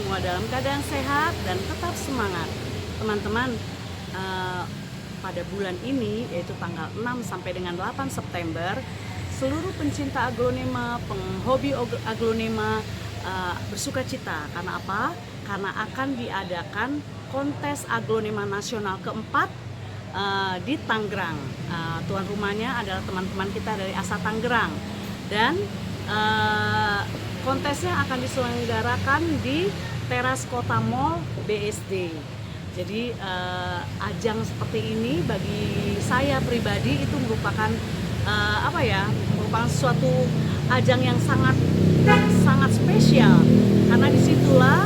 semua dalam keadaan sehat dan tetap semangat. Teman-teman, pada bulan ini yaitu tanggal 6 sampai dengan 8 September, seluruh pencinta aglonema, penghobi aglonema bersuka cita. Karena apa? Karena akan diadakan kontes aglonema nasional keempat di Tangerang. Tuan rumahnya adalah teman-teman kita dari ASA Tangerang, dan kontesnya akan diselenggarakan di teras Kota Mall BSD. Jadi ajang seperti ini bagi saya pribadi itu merupakan merupakan suatu ajang yang sangat spesial, karena disitulah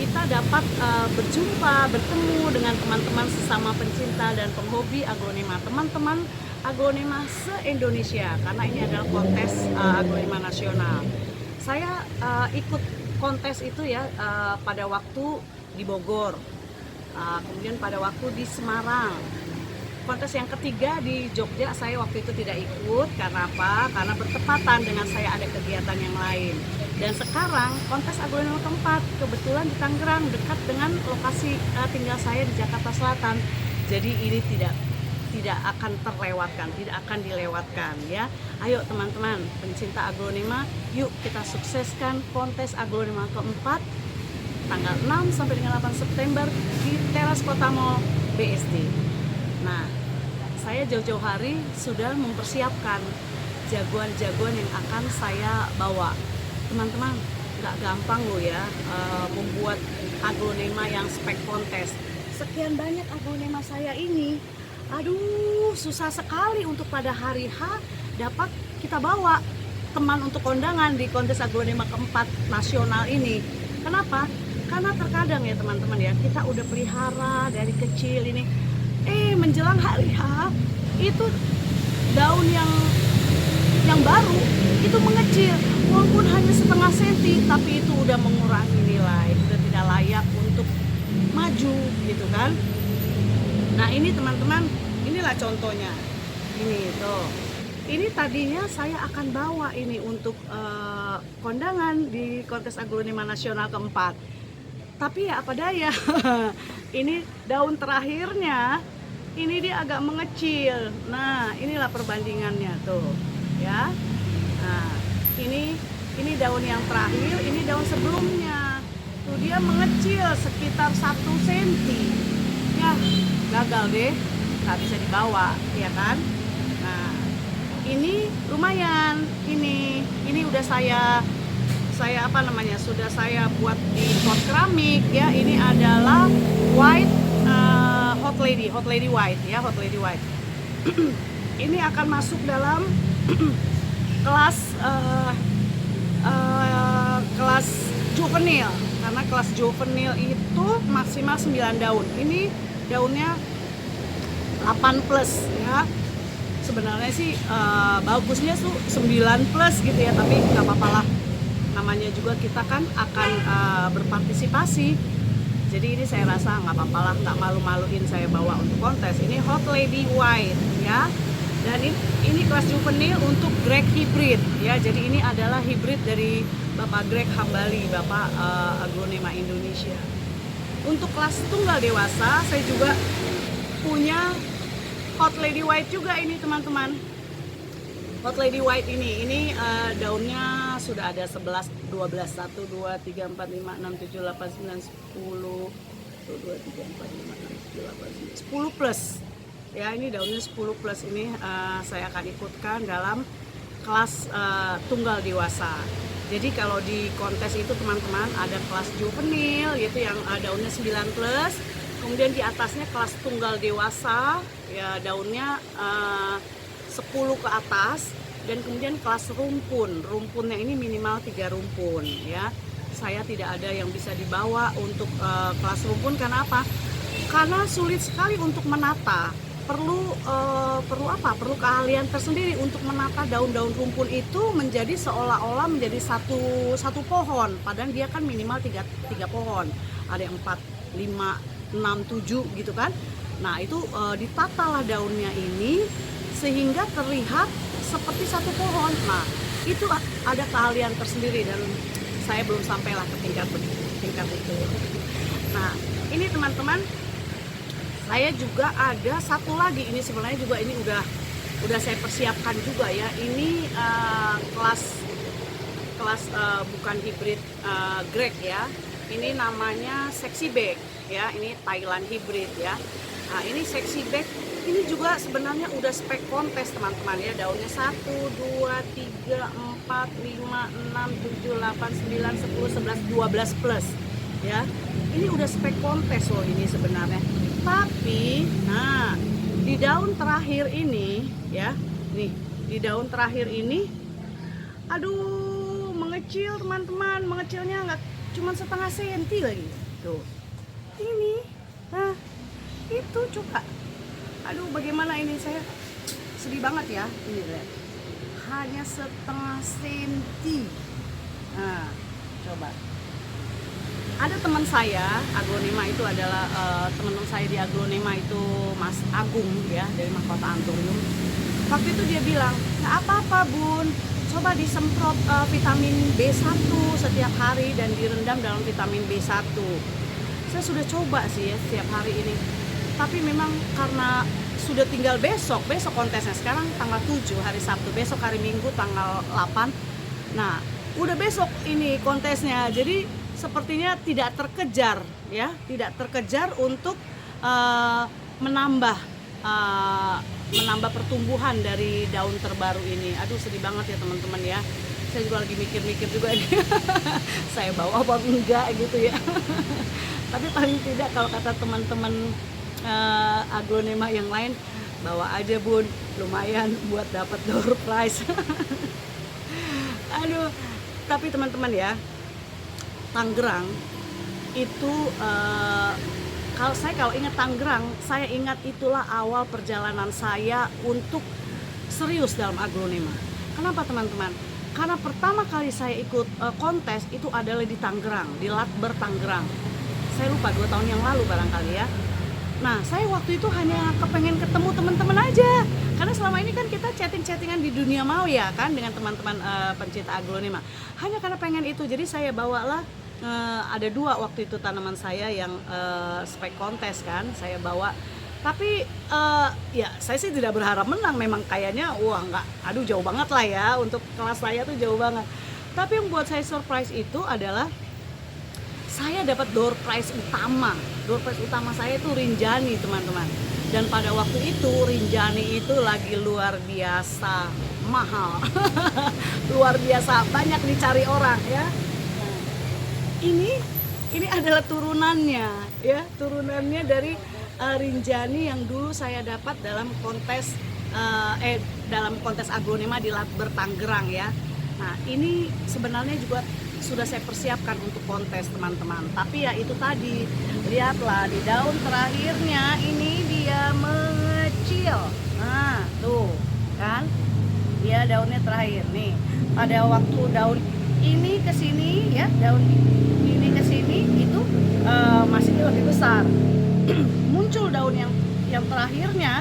kita dapat berjumpa, bertemu dengan teman-teman sesama pencinta dan penghobi aglonema, teman-teman aglonema se-Indonesia, karena ini adalah kontes aglonema nasional. Saya ikut kontes itu ya pada waktu di Bogor, kemudian pada waktu di Semarang. Kontes yang ketiga di Jogja saya waktu itu tidak ikut. Karena apa? Karena bertepatan dengan saya ada kegiatan yang lain. Dan sekarang kontes aglonema keempat kebetulan di Tangerang, dekat dengan lokasi tinggal saya di Jakarta Selatan. Jadi ini tidak akan terlewatkan, tidak akan dilewatkan ya. Ayo teman-teman pencinta aglonema, yuk kita sukseskan kontes aglonema keempat tanggal 6 sampai dengan 8 September di teras Kota Mall BSD. Nah, saya jauh-jauh hari sudah mempersiapkan jagoan-jagoan yang akan saya bawa. Teman-teman, nggak gampang loh ya membuat aglonema yang spek kontes. Sekian banyak aglonema saya ini, aduh susah sekali untuk pada hari H dapat kita bawa teman untuk kondangan di kontes aglonema keempat nasional ini. Kenapa? Karena terkadang ya teman-teman ya, kita udah pelihara dari kecil ini, menjelang hari H itu daun yang baru itu mengecil, walaupun hanya setengah senti, tapi itu udah mengurangi nilai, udah tidak layak untuk maju gitu kan. Nah ini teman-teman, inilah contohnya. Ini tuh, ini tadinya saya akan bawa ini untuk kondangan di kontes aglonema nasional keempat, tapi ya apa daya ini daun terakhirnya ini dia agak mengecil. Nah inilah perbandingannya tuh ya. Nah ini daun yang terakhir, ini daun sebelumnya tuh dia mengecil sekitar 1 senti ya, gagal deh, nggak bisa dibawa ya kan. Nah ini lumayan, ini udah saya sudah saya buat di pot keramik ya. Ini adalah white hot lady white ya, hot lady white. Ini akan masuk dalam kelas kelas juvenil, karena kelas juvenil itu maksimal 9 daun. Ini daunnya 8 plus ya. Sebenarnya sih bagusnya tuh 9 plus gitu ya, tapi nggak apa-apa lah, namanya juga kita kan akan berpartisipasi. Jadi ini saya rasa nggak apa-apa lah, nggak malu-maluin saya bawa untuk kontes. Ini hot lady white ya, dan ini kelas juvenil untuk Greg hybrid ya. Jadi ini adalah hybrid dari Bapak Greg Hambali, Bapak aglonema Indonesia. Untuk kelas tunggal dewasa saya juga punya hot lady white juga ini teman-teman. Hot lady white ini daunnya sudah ada 11, 12, 1, 2, 3, 4, 5, 6, 7, 8, 9, 10 1, 2, 3, 4, 5, 6, 7, 8, 9, 10 plus ya. Ini daunnya 10 plus. Ini saya akan ikutkan dalam kelas tunggal dewasa. Jadi kalau di kontes itu teman-teman ada kelas juvenil yaitu yang daunnya 9 plus, kemudian di atasnya kelas tunggal dewasa ya, daunnya 10 ke atas, dan kemudian kelas rumpunnya ini minimal 3 rumpun ya. Saya tidak ada yang bisa dibawa untuk kelas rumpun. Karena apa? Karena sulit sekali untuk menata. Perlu keahlian tersendiri untuk menata daun-daun rumpun itu menjadi seolah-olah menjadi satu pohon, padahal dia kan minimal 3 pohon, ada yang 4, 5, 6, 7 gitu kan. Nah itu ditatalah daunnya ini sehingga terlihat seperti satu pohon. Nah itu ada keahlian tersendiri, dan saya belum sampailah ke tingkat itu. Nah, ini teman-teman, saya juga ada satu lagi, ini sebenarnya juga ini udah saya persiapkan juga ya. Ini kelas bukan hybrid Greg ya. Ini namanya sexy bag ya. Ini Thailand hybrid ya. Nah, ini sexy bag. Ini juga sebenarnya udah spek kontes teman-teman ya. Daunnya 1, 2, 3, 4, 5, 6, 7, 8, 9, 10, 11, 12 plus ya. Ini udah spek kontes loh ini sebenarnya. Tapi nah di daun terakhir ini ya, nih di daun terakhir ini, aduh mengecil teman-teman, mengecilnya nggak cuma setengah senti lagi tuh. Ini, nah itu coba. Aduh bagaimana ini, saya sedih banget ya. Ini lihat, hanya setengah senti. Nah coba, ada teman saya aglonema, itu adalah teman-teman saya di aglonema itu Mas Agung ya, dari Mahkota Anturium. Waktu itu dia bilang, nggak apa-apa Bun, coba disemprot vitamin B1 setiap hari dan direndam dalam vitamin B1. Saya sudah coba sih ya setiap hari ini, tapi memang karena sudah tinggal besok kontesnya, sekarang tanggal 7 hari Sabtu, besok hari Minggu tanggal 8. Nah udah besok ini kontesnya, jadi sepertinya tidak terkejar ya, tidak terkejar untuk menambah pertumbuhan dari daun terbaru ini. Aduh sedih banget ya teman-teman ya. Saya juga lagi mikir-mikir juga ini saya bawa apa enggak gitu ya. Tapi paling tidak kalau kata teman-teman aglonema yang lain, bawa aja Bun, lumayan buat dapat door prize. Aduh, tapi teman-teman ya, Tangerang itu kalau ingat Tangerang, saya ingat itulah awal perjalanan saya untuk serius dalam aglonema. Kenapa teman-teman? Karena pertama kali saya ikut kontes itu adalah di Tangerang, di Lakber Tangerang. Saya lupa 2 tahun yang lalu barangkali ya. Nah saya waktu itu hanya kepengen ketemu teman-teman aja, karena selama ini kan kita chatting-chattingan di dunia mau ya kan, dengan teman-teman pencinta aglonema. Hanya karena pengen itu, jadi saya bawalah ada 2 waktu itu tanaman saya yang spek kontes kan, saya bawa. Tapi ya saya sih tidak berharap menang, memang kayaknya wah nggak, aduh jauh banget lah ya, untuk kelas saya tuh jauh banget. Tapi yang buat saya surprise itu adalah saya dapat door prize utama. Door prize utama saya itu Rinjani teman-teman. Dan pada waktu itu Rinjani itu lagi luar biasa mahal. Luar biasa banyak dicari orang ya. Nah, ini adalah turunannya ya, turunannya dari Rinjani yang dulu saya dapat dalam kontes aglonema di Lakber Tangerang ya. Nah ini sebenarnya juga sudah saya persiapkan untuk kontes teman-teman. Tapi ya itu tadi, lihatlah di daun terakhirnya ini dia mengecil. Nah tuh kan, dia daunnya terakhir nih. Pada waktu daun ini ke sini ya, daun ini ke sini itu masih lebih besar. Muncul daun yang terakhirnya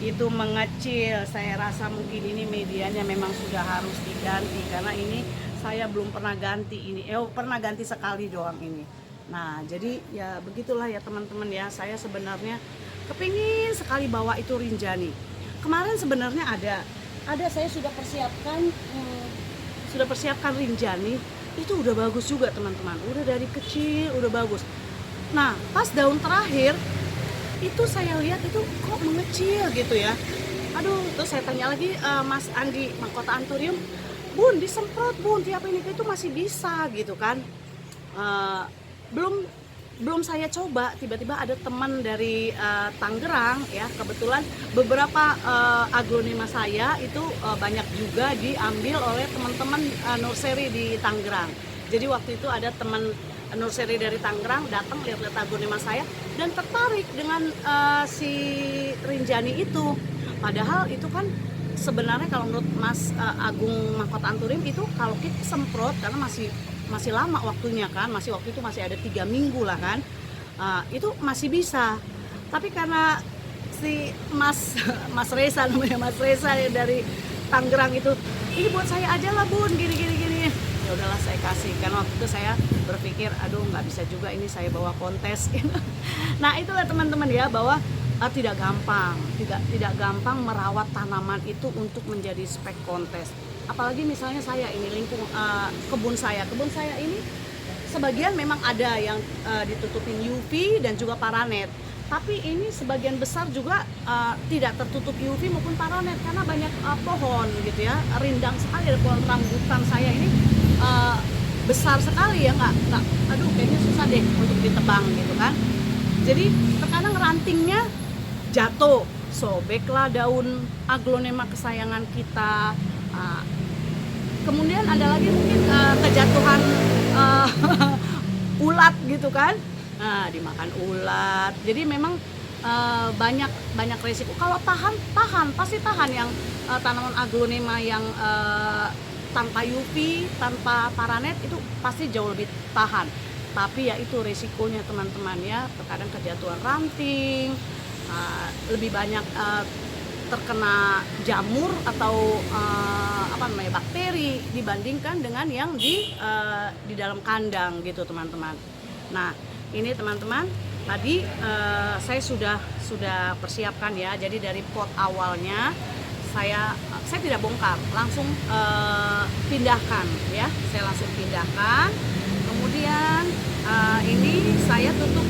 itu mengecil. Saya rasa mungkin ini medianya memang sudah harus diganti, karena ini saya belum pernah ganti ini. Pernah ganti sekali doang ini. Nah jadi ya begitulah ya teman-teman ya, saya sebenarnya kepingin sekali bawa itu Rinjani. Kemarin sebenarnya ada saya sudah persiapkan Rinjani, itu udah bagus juga teman-teman, udah dari kecil udah bagus. Nah pas daun terakhir itu saya lihat itu kok mengecil gitu ya. Aduh, terus saya tanya lagi Mas Andi Mahkota Anturium, Bun disemprot Bun, tiap ini itu masih bisa gitu kan. Belum saya coba, tiba-tiba ada teman dari Tangerang ya, kebetulan beberapa aglonema saya itu banyak juga diambil oleh teman-teman nursery di Tangerang. Jadi waktu itu ada teman nursery dari Tangerang datang lihat-lihat aglonema saya dan tertarik dengan si Rinjani itu. Padahal itu kan sebenarnya kalau menurut Mas Agung Mahkota Anturium itu kalau kita semprot, karena masih lama waktunya kan, waktu itu masih ada 3 minggu lah kan, itu masih bisa. Tapi karena si Mas Reza, namanya Mas Reza dari Tangerang itu, ini buat saya aja lah Bun, gini. Ya udahlah saya kasih, karena waktu itu saya berpikir aduh nggak bisa juga ini saya bawa kontes gitu. Nah itulah teman-teman ya, bahwa tidak gampang merawat tanaman itu untuk menjadi spek kontes. Apalagi misalnya saya ini kebun saya ini sebagian memang ada yang ditutupin UV dan juga paranet, tapi ini sebagian besar juga tidak tertutup UV maupun paranet karena banyak pohon gitu ya, rindang sekali. Ada pohon rambutan saya ini besar sekali ya, nggak aduh kayaknya susah deh untuk ditebang gitu kan. Jadi terkadang rantingnya jatuh, sobeklah daun aglonema kesayangan kita. Kemudian ada lagi mungkin kejatuhan ulat gitu kan, dimakan ulat. Jadi memang banyak resiko. Kalau pasti tahan yang tanaman aglonema yang tanpa UV, tanpa paranet itu pasti jauh lebih tahan. Tapi ya itu resikonya teman-teman ya, terkadang kejatuhan ranting, lebih banyak terkena jamur atau bakteri dibandingkan dengan yang di dalam kandang gitu teman-teman. Nah ini teman-teman tadi saya sudah persiapkan ya. Jadi dari pot awalnya saya tidak bongkar, langsung pindahkan ya. Saya langsung pindahkan. Kemudian ini saya tutup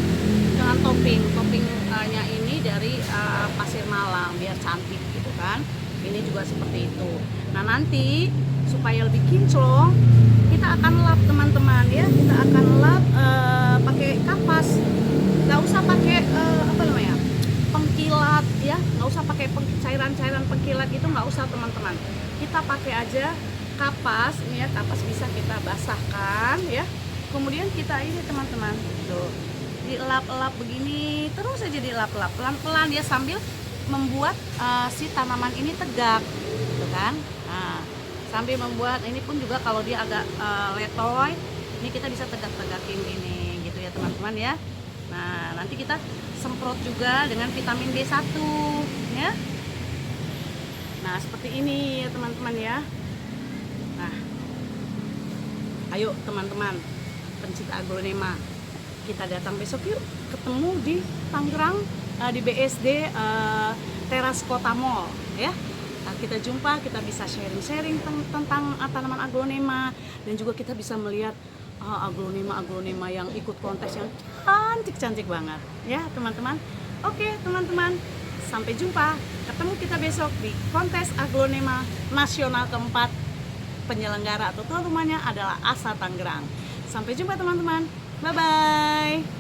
dengan toppingnya ini dari pasir malang biar cantik gitu kan. Ini juga seperti itu. Nah nanti supaya lebih kinclong kita akan lap teman-teman ya. Kita akan lap pakai kapas, nggak usah pakai pengkilat ya, nggak usah pakai cairan pengkilat itu, nggak usah teman-teman. Kita pakai aja kapas ini ya, kapas bisa kita basahkan ya. Kemudian kita ini teman-teman tuh dilap-lap begini, terus aja dilap-lap pelan-pelan ya, sambil membuat si tanaman ini tegak gitu kan. Nah, sambil membuat ini pun juga kalau dia agak letoy, ini kita bisa tegak-tegakin ini gitu ya teman-teman ya. Nah nanti kita semprot juga dengan vitamin B1 ya. Nah seperti ini ya teman-teman ya. Nah ayo teman-teman pencinta aglonema, kita datang besok yuk, ketemu di Tangerang di BSD Teras Kota Mall ya. Nah, kita jumpa, kita bisa sharing tentang tanaman aglonema, dan juga kita bisa melihat aglonema yang ikut kontes yang cantik banget ya teman-teman. Oke teman-teman, sampai jumpa, ketemu kita besok di kontes aglonema nasional keempat. Penyelenggara atau tuan rumahnya adalah ASA Tangerang. Sampai jumpa teman-teman, bye bye.